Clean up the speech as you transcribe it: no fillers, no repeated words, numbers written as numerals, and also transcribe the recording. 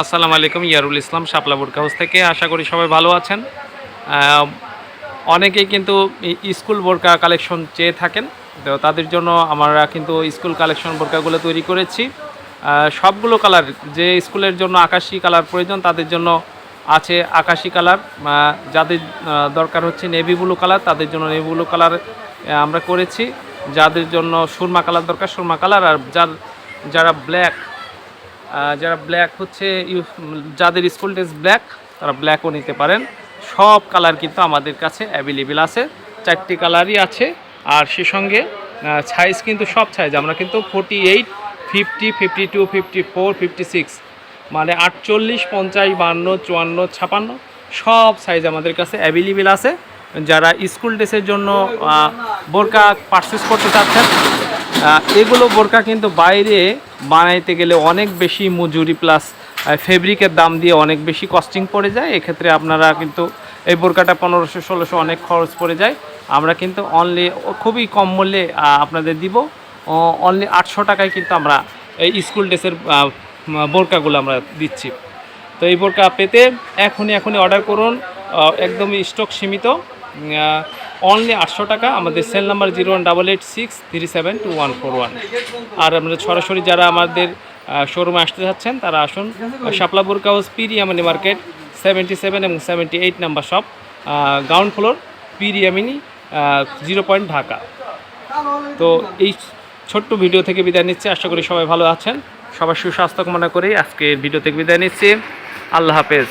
আসসালামু আলাইকুম। ইয়ারুল ইসলাম, শাপলা বোরকা হাউস থেকে। আশা করি সবাই ভালো আছেন। অনেকেই কিন্তু স্কুল বোরকা কালেকশন চেয়ে থাকেন, তো তাদের জন্য আমরা কিন্তু স্কুল কালেকশন বোরকাগুলো তৈরি করেছি। সবগুলো কালার, যে স্কুলের জন্য আকাশি কালার প্রয়োজন তাদের জন্য আছে আকাশি কালার, যাদের দরকার হচ্ছে নেভি ব্লু কালার তাদের জন্য নেভি ব্লু কালার আমরা করেছি, যাদের জন্য সুরমা কালার দরকার সুরমা কালার, আর যারা ব্ল্যাক হচ্ছে যাদের স্কুল ড্রেস ব্ল্যাক তারা ব্ল্যাকও নিতে পারেন। সব কালার কিন্তু আমাদের কাছে অ্যাভেলেবেল আছে, 4টি কালারই আছে। আর সে সঙ্গে সাইজ কিন্তু সব সাইজ আমরা কিন্তু 48, 50, 52, 54, 56 মানে 48, 50, 52, 54, 56 সব সাইজ আমাদের কাছে অ্যাভেলেবেল আছে। যারা স্কুল ড্রেসের জন্য বোরকা পারচেস করতে চাচ্ছেন, এগুলো বোরকা কিন্তু বাইরে বানাইতে গেলে অনেক বেশি মজুরি প্লাস ফেব্রিকের দাম দিয়ে অনেক বেশি কস্টিং পড়ে যায়। এক্ষেত্রে আপনারা কিন্তু এই বোরকাটা 1500-1600 অনেক খরচ পড়ে যায়। আমরা কিন্তু অনলি খুবই কম মূল্যে আপনাদের দিব, অনলি 800 টাকায় কিন্তু আমরা এই স্কুল ড্রেসের বোরকাগুলো আমরা দিচ্ছি। তো এই বোরকা পেতে এখনই অর্ডার করুন, একদমই স্টক সীমিত, অনলি 800 টাকা। আমাদের সেল নাম্বার 018863724141। আর আপনাদের সরাসরি যারা আমাদের শোরুমে আসতে যাচ্ছেন তারা আসুন, শাপলা বোরকা হাউস, পিরিয়ামিনি মার্কেট 77 এবং 78 নাম্বার শপ, গ্রাউন্ড ফ্লোর, পিরিয়ামিনি 0 পয়েন্ট, ঢাকা। তো এই ছোট্ট ভিডিও থেকে বিদায় নিচ্ছি। আশা করি সবাই ভালো আছেন। সবার সুস্বাস্থ্য কামনা করেই আজকের ভিডিও থেকে বিদায় নিচ্ছি। আল্লাহ হাফেজ।